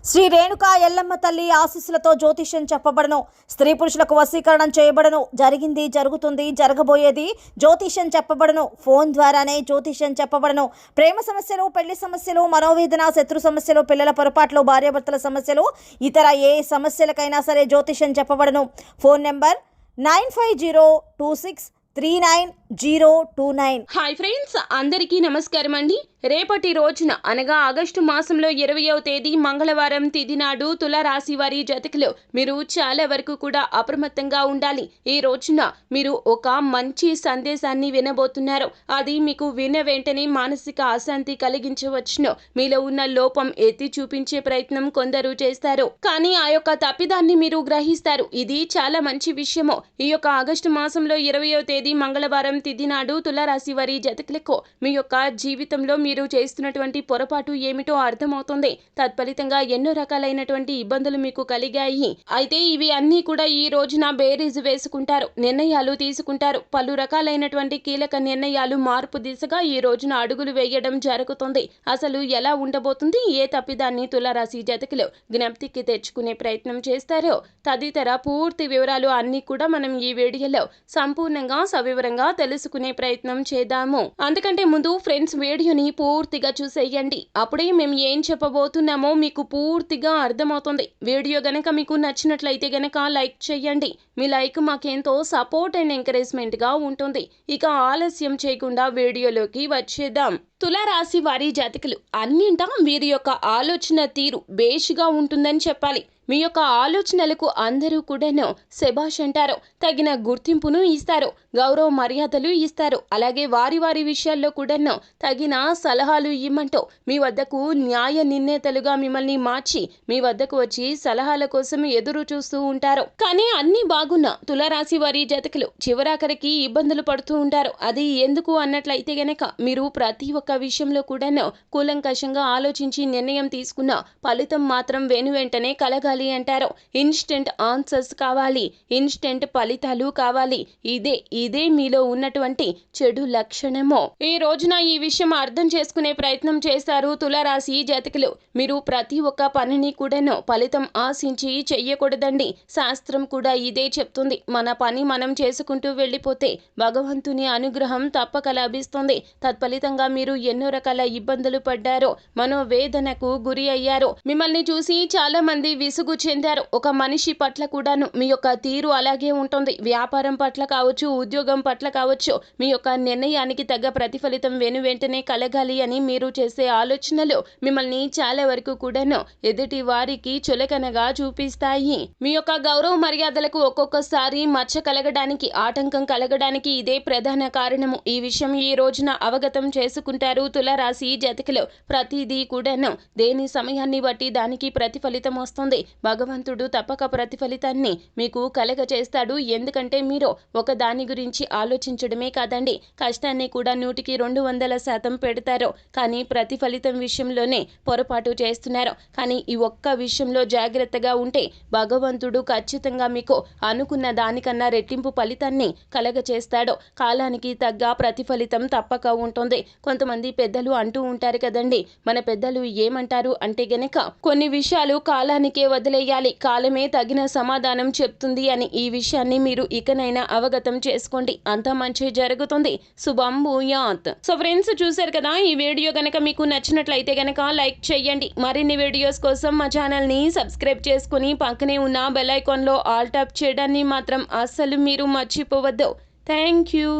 శ్రీ రేణుకా ఎల్లమ్మ తల్లి ఆశీస్సులతో జ్యోతిష్యం చెప్పబడను. స్త్రీ పురుషులకు వశీకరణం చేయబడను. జరిగింది, జరుగుతుంది, జరగబోయేది జ్యోతిష్యం చెప్పబడను. ఫోన్ ద్వారానే జ్యోతిష్యం చెప్పబడను. ప్రేమ సమస్యలు, పెళ్లి సమస్యలు, మనోవేదన, శత్రు సమస్యలు, పిల్లల పొరపాట్లు, భార్యాభర్తల సమస్యలు, ఇతర ఏ సమస్యలకైనా సరే జ్యోతిష్యం చెప్పబడను. Phone number 9502639029. హాయ్ ఫ్రెండ్స్, అందరికీ నమస్కారం అండి. రేపటి రోజున అనగా ఆగస్టు మాసంలో 20వ తేదీ మంగళవారం తిథి నాడు తులారాశి వారి జాతకులు మీరు చాలా వరకు కూడా అప్రమత్తంగా ఉండాలి. ఈ రోజున మీరు ఒక మంచి సందేశాన్ని వినబోతున్నారు. అది మీకు విన్న వెంటనే మానసిక అశాంతి కలిగించవచ్చును. మీలో ఉన్న లోపం ఎత్తి చూపించే ప్రయత్నం కొందరు చేస్తారు, కానీ ఆ యొక్క తప్పిదాన్ని మీరు గ్రహిస్తారు. ఇది చాలా మంచి విషయము. ఈ యొక్క ఆగస్టు మాసంలో 20వ తేదీ మంగళవారం తిథి నాడు తులారాశి వారి జాతకులకు మీ యొక్క జీవితంలో మీరు చేస్తున్నటువంటి పొరపాటు ఏమిటో అర్థమవుతుంది. తత్ఫలితంగా ఎన్నో రకాలైనటువంటి ఇబ్బందులు మీకు కలిగాయి. అయితే ఇవి అన్నీ కూడా ఈ రోజున బేరీజు వేసుకుంటారు, నిర్ణయాలు తీసుకుంటారు. పలు రకాలైనటువంటి కీలక నిర్ణయాలు మార్పు దిశగా ఈ రోజున అడుగులు వేయడం జరుగుతుంది. అసలు ఎలా ఉండబోతుంది, ఏ తప్పిదాన్ని తులారాశి జాతకులు జ్ఞప్తికి తెచ్చుకునే ప్రయత్నం చేస్తారో తదితర పూర్తి వివరాలు అన్ని కూడా మనం ఈ వీడియోలో సంపూర్ణంగా సవివరంగా తెలుసుకునే ప్రయత్నం చేద్దాము. అందుకంటే ముందు ఫ్రెండ్స్, వీడియోని పూర్తిగా చూసేయండి. అప్పుడే మేము ఏం చెప్పబోతున్నామో మీకు పూర్తిగా అర్థమవుతుంది. వీడియో గనక మీకు నచ్చినట్లయితే గనక లైక్ చేయండి. మీ లైక్ మాకెంతో సపోర్ట్ అండ్ ఎంకరేజ్మెంట్ గా ఉంటుంది. ఇక ఆలస్యం చేయకుండా వీడియోలోకి వచ్చేద్దాం. తులారాశి వారి జాతకులు అన్నింటా వీరి యొక్క ఆలోచన తీరు బేషుగా ఉంటుందని చెప్పాలి. మీ యొక్క ఆలోచనలకు అందరూ కూడాను శభాష్ అంటారు. తగిన గుర్తింపును ఇస్తారు, గౌరవ మర్యాదలు ఇస్తారు. అలాగే వారి వారి విషయాల్లో కూడాను తగిన సలహాలు ఇమ్మంటూ మీ వద్దకు న్యాయ నిర్ణేతలుగా మిమ్మల్ని మార్చి మీ వద్దకు వచ్చి సలహాల కోసం ఎదురు చూస్తూ ఉంటారు. కానీ అన్ని బాగున్న తులారాశి వారి జాతకులు చివరాఖరికి ఇబ్బందులు పడుతూ ఉంటారు. అది ఎందుకు అన్నట్లయితే గనక మీరు ప్రతి ఒక్క విషయంలో కూడాను కూలంకషంగా ఆలోచించి నిర్ణయం తీసుకున్న ఫలితం మాత్రం వెంటనే కలగాలి అంటారు. ఇన్స్టెంట్ ఆన్సర్స్ కావాలి, ఇన్స్టెంట్ ఫలితాలు కావాలి. ఇదే మీలో ఉన్నటువంటి చెడు లక్షణము. ఈ రోజున ఈ విషయం అర్థం చేసుకునే ప్రయత్నం చేస్తారు తులారాశి జాతకులు. మీరు ప్రతి ఒక్క పనిని కూడాను ఫలితం ఆశించి చెయ్యకూడదండి. శాస్త్రం కూడా ఇదే చెప్తుంది. మన పని మనం చేసుకుంటూ వెళ్ళిపోతే భగవంతుని అనుగ్రహం తప్పక లభిస్తుంది. తత్ఫలితంగా మీరు ఎన్నో రకాల ఇబ్బందులు పడ్డారు, మనోవేదనకు గురి అయ్యారు. మిమ్మల్ని చూసి చాలా మంది విసుగు చెందారు. ఒక మనిషి పట్ల కూడాను మీ యొక్క తీరు అలాగే ఉంటుంది. వ్యాపారం పట్ల కావచ్చు, ఉద్యోగం పట్ల కావచ్చు, మీ యొక్క నిర్ణయానికి తగ్గ ప్రతిఫలితం వెంటనే కలగాలి అని మీరు చేసే ఆలోచనలు మిమ్మల్ని చాలా వరకు కూడాను ఎదుటి వారికి చులకనగా చూపిస్తాయి. మీ యొక్క గౌరవ మర్యాదలకు ఒక్కొక్కసారి మచ్చ కలగడానికి, ఆటంకం కలగడానికి ఇదే ప్రధాన కారణము. ఈ విషయం ఈ రోజున అవగతం చేసుకుంటారు తులారాశి జాతకులు. ప్రతిదీ కూడాను దేని సమయాన్ని బట్టి దానికి ప్రతిఫలితం వస్తుంది. భగవంతుడు తప్పక ప్రతిఫలితాన్ని మీకు కలగ చేస్తాడు. ఎందుకంటే మీరు ఒక దాని గురించి ఆలోచించడమే కాదండి, కష్టాన్ని కూడా 100కి 200% పెడతారు. కానీ ప్రతిఫలితం విషయంలోనే పొరపాటు చేస్తున్నారు. కానీ ఈ ఒక్క విషయంలో జాగ్రత్తగా ఉంటే భగవంతుడు ఖచ్చితంగా మీకు అనుకున్న దానికన్నా రెట్టింపు ఫలితాన్ని కలగ చేస్తాడు. కాలానికి తగ్గ ప్రతిఫలితం తప్పక ఉంటుంది. కొంతమంది పెద్దలు అంటూ ఉంటారు కదండి, మన పెద్దలు ఏమంటారు అంటే గనక కొన్ని విషయాలు కాలానికే వదిలేయాలి, కాలమే తగిన సమాధానం చెప్తుంది అని. ఈ విషయాన్ని మీరు ఇకనైనా అవగతం చేసుకోండి, అంత మంచి జరుగుతుంది. శుభం భూయాత్. సో ఫ్రెండ్స్, చూశారు కదా, ఈ వీడియో గనక మీకు నచ్చినట్లయితే గనక లైక్ చేయండి. మరిన్ని వీడియోస్ కోసం మా ఛానల్ ని సబ్స్క్రైబ్ చేసుకుని పక్కనే ఉన్న బెల్ ఐకాన్ లో ఆల్ టాప్ చేయడాన్ని మాత్రం అస్సలు మీరు మర్చిపోవద్దు. Thank you.